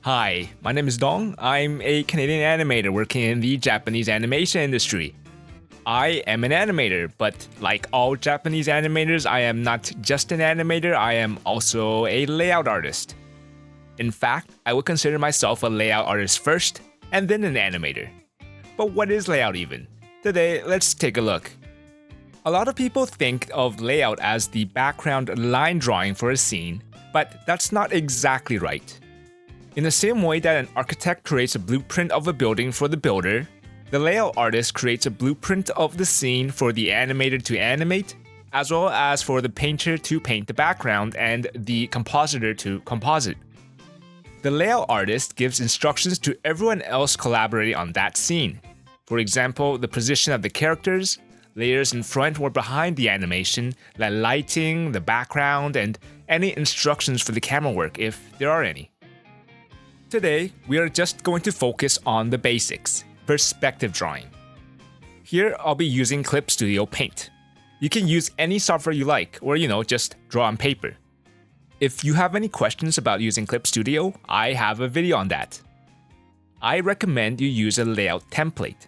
Hi, my name is Dong. I'm a Canadian animator working in the Japanese animation industry. I am an animator, but like all Japanese animators, I am not just an animator, I am also a layout artist. In fact, I would consider myself a layout artist first, and then an animator. But what is layout even? Today, let's take a look. A lot of people think of layout as the background line drawing for a scene, but that's not exactly right. In the same way that an architect creates a blueprint of a building for the builder, the layout artist creates a blueprint of the scene for the animator to animate, as well as for the painter to paint the background and the compositor to composite. The layout artist gives instructions to everyone else collaborating on that scene. For example, the position of the characters, layers in front or behind the animation, the lighting, the background, and any instructions for the camera work if there are any. Today, we are just going to focus on the basics, perspective drawing. Here, I'll be using Clip Studio Paint. You can use any software you like, or just draw on paper. If you have any questions about using Clip Studio, I have a video on that. I recommend you use a layout template.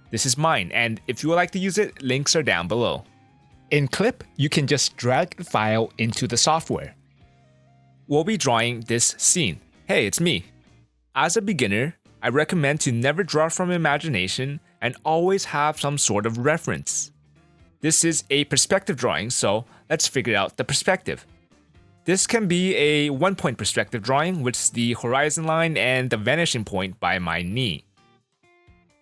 This is mine, and if you would like to use it, links are down below. In Clip, you can just drag the file into the software. We'll be drawing this scene. Hey, it's me. As a beginner, I recommend to never draw from imagination and always have some sort of reference. This is a perspective drawing, so let's figure out the perspective. This can be a one-point perspective drawing with the horizon line and the vanishing point by my knee.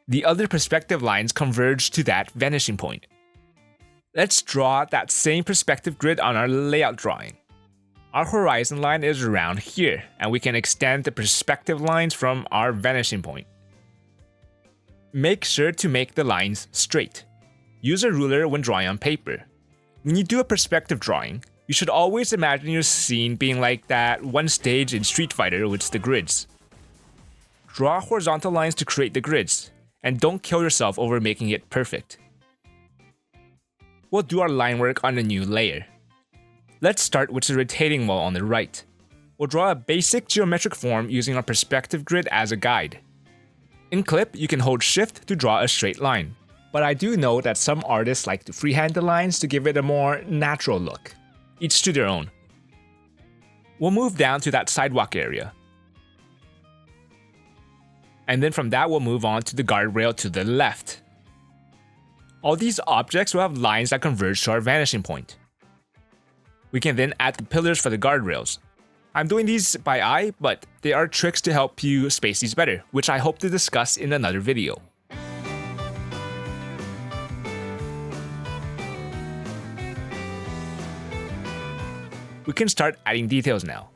The other perspective lines converge to that vanishing point. Let's draw that same perspective grid on our layout drawing. Our horizon line is around here, and we can extend the perspective lines from our vanishing point. Make sure to make the lines straight. Use a ruler when drawing on paper. When you do a perspective drawing, you should always imagine your scene being like that one stage in Street Fighter with the grids. Draw horizontal lines to create the grids, and don't kill yourself over making it perfect. We'll do our line work on a new layer. Let's start with the rotating wall on the right. We'll draw a basic geometric form using our perspective grid as a guide. In Clip, you can hold Shift to draw a straight line, but I do know that some artists like to freehand the lines to give it a more natural look. Each to their own. We'll move down to that sidewalk area. And then from that, we'll move on to the guardrail to the left. All these objects will have lines that converge to our vanishing point. We can then add the pillars for the guardrails. I'm doing these by eye, but there are tricks to help you space these better, which I hope to discuss in another video. We can start adding details now.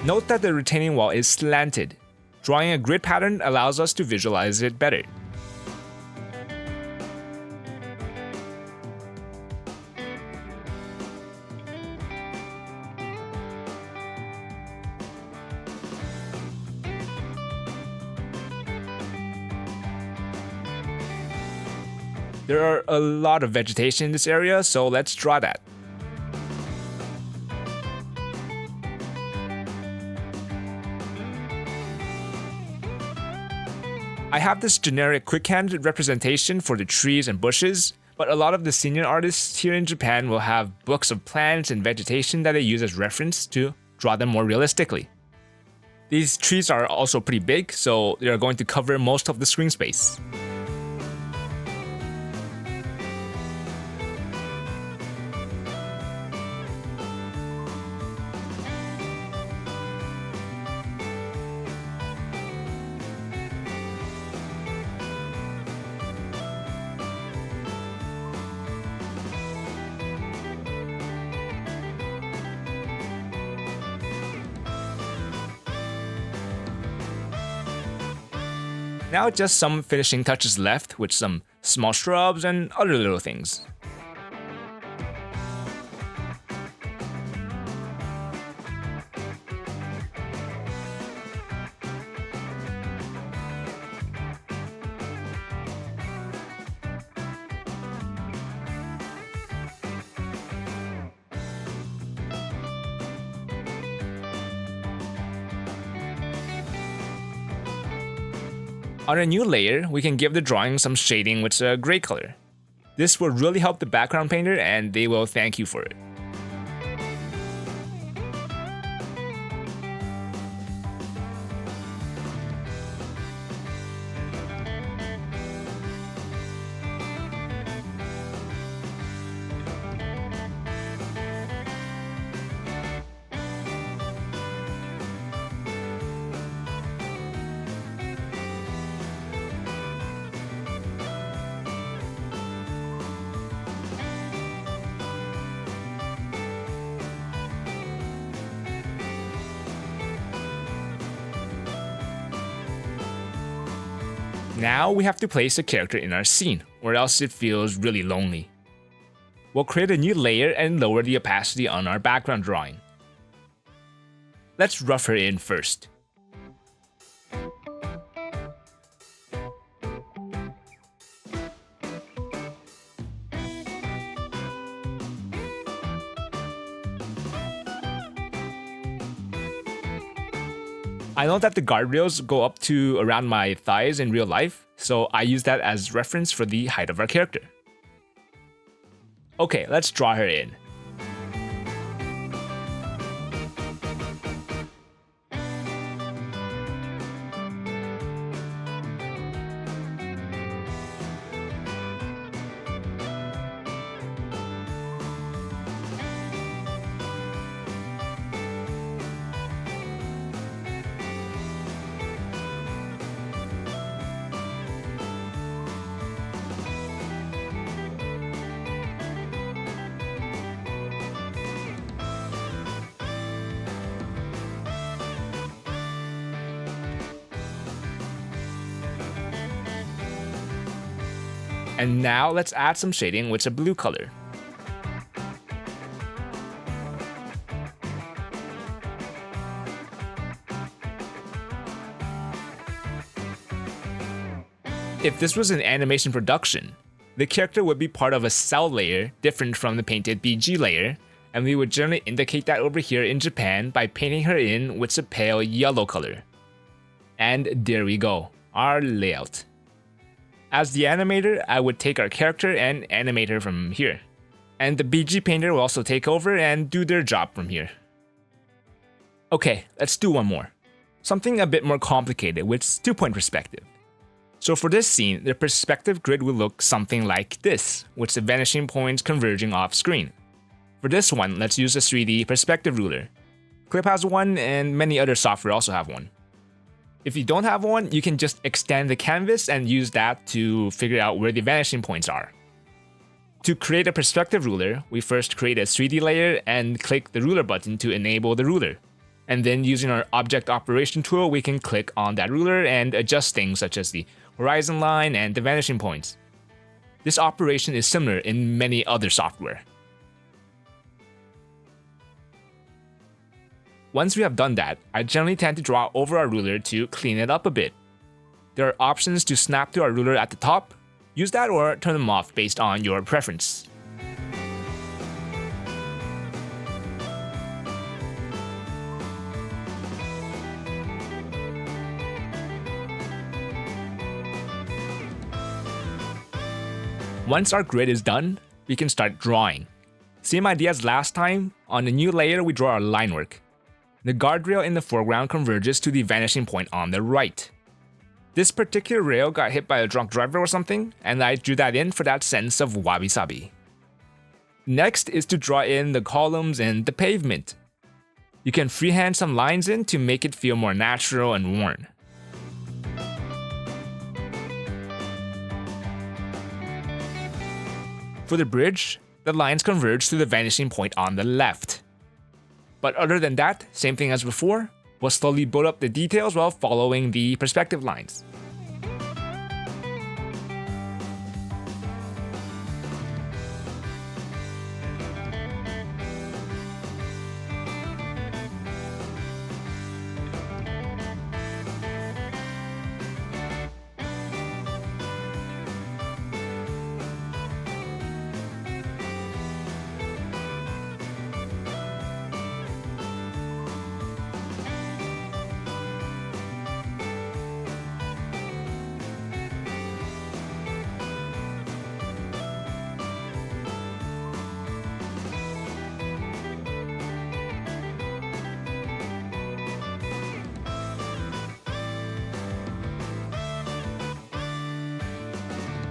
Note that the retaining wall is slanted. Drawing a grid pattern allows us to visualize it better. There are a lot of vegetation in this area, so let's draw that. I have this generic quick-handed representation for the trees and bushes, but a lot of the senior artists here in Japan will have books of plants and vegetation that they use as reference to draw them more realistically. These trees are also pretty big, so they are going to cover most of the screen space. Now just some finishing touches left with some small shrubs and other little things. On a new layer, we can give the drawing some shading with a gray color. This will really help the background painter and they will thank you for it. Now we have to place a character in our scene, or else it feels really lonely. We'll create a new layer and lower the opacity on our background drawing. Let's rough her in first. I know that the guardrails go up to around my thighs in real life, so I use that as reference for the height of our character. Okay, let's draw her in. And now let's add some shading with a blue color. If this was an animation production, the character would be part of a cell layer different from the painted BG layer, and we would generally indicate that over here in Japan by painting her in with a pale yellow color. And there we go, our layout. As the animator, I would take our character and animate her from here. And the BG painter will also take over and do their job from here. Okay, let's do one more. Something a bit more complicated with 2-point perspective. So for this scene, the perspective grid will look something like this, with the vanishing points converging off screen. For this one, let's use a 3D perspective ruler. Clip has one and many other software also have one. If you don't have one, you can just extend the canvas and use that to figure out where the vanishing points are. To create a perspective ruler, we first create a 3D layer and click the ruler button to enable the ruler. And then using our object operation tool, we can click on that ruler and adjust things such as the horizon line and the vanishing points. This operation is similar in many other software. Once we have done that, I generally tend to draw over our ruler to clean it up a bit. There are options to snap to our ruler at the top. Use that or turn them off based on your preference. Once our grid is done, we can start drawing. Same idea as last time, on a new layer we draw our line work. The guardrail in the foreground converges to the vanishing point on the right. This particular rail got hit by a drunk driver or something, and I drew that in for that sense of wabi-sabi. Next is to draw in the columns and the pavement. You can freehand some lines in to make it feel more natural and worn. For the bridge, the lines converge to the vanishing point on the left. But other than that, same thing as before, we'll slowly build up the details while following the perspective lines.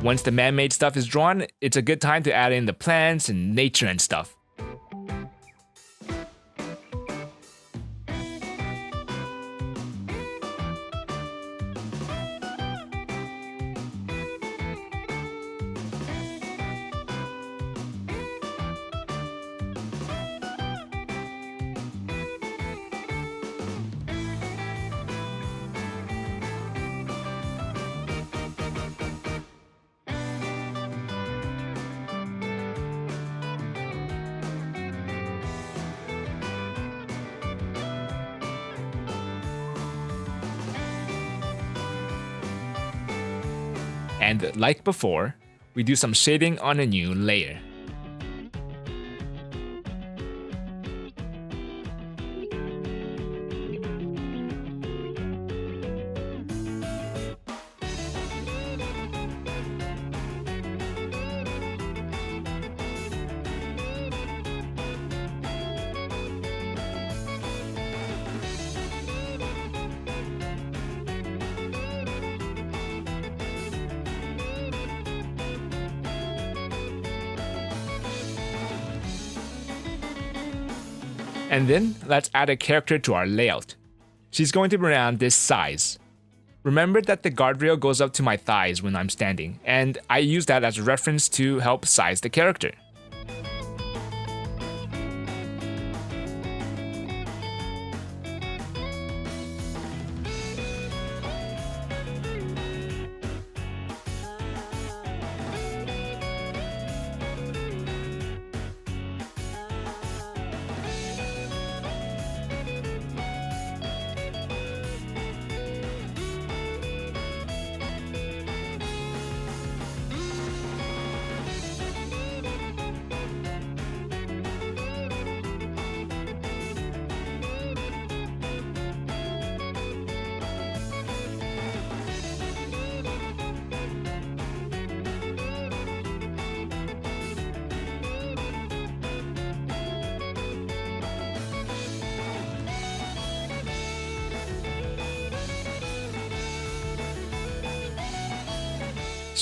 Once the man-made stuff is drawn, it's a good time to add in the plants and nature and stuff. And like before, we do some shading on a new layer. And then let's add a character to our layout. She's going to be around this size. Remember that the guardrail goes up to my thighs when I'm standing, and I use that as a reference to help size the character.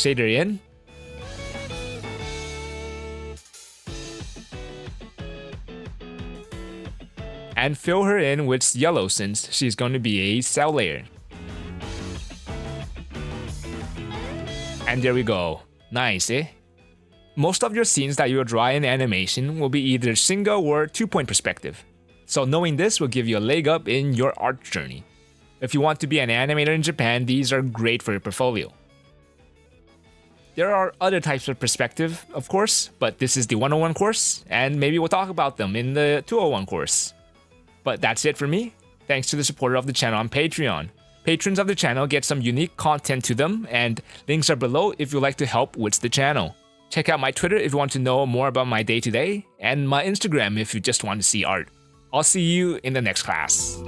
Shader in. And fill her in with yellow since she's going to be a cell layer. And there we go. Nice, eh? Most of your scenes that you'll draw in animation will be either single or two-point perspective. So knowing this will give you a leg up in your art journey. If you want to be an animator in Japan, these are great for your portfolio. There are other types of perspective, of course, but this is the 101 course, and maybe we'll talk about them in the 201 course. But that's it for me. Thanks to the supporter of the channel on Patreon. Patrons of the channel get some unique content to them, and links are below if you'd like to help with the channel. Check out my Twitter if you want to know more about my day-to-day, and my Instagram if you just want to see art. I'll see you in the next class.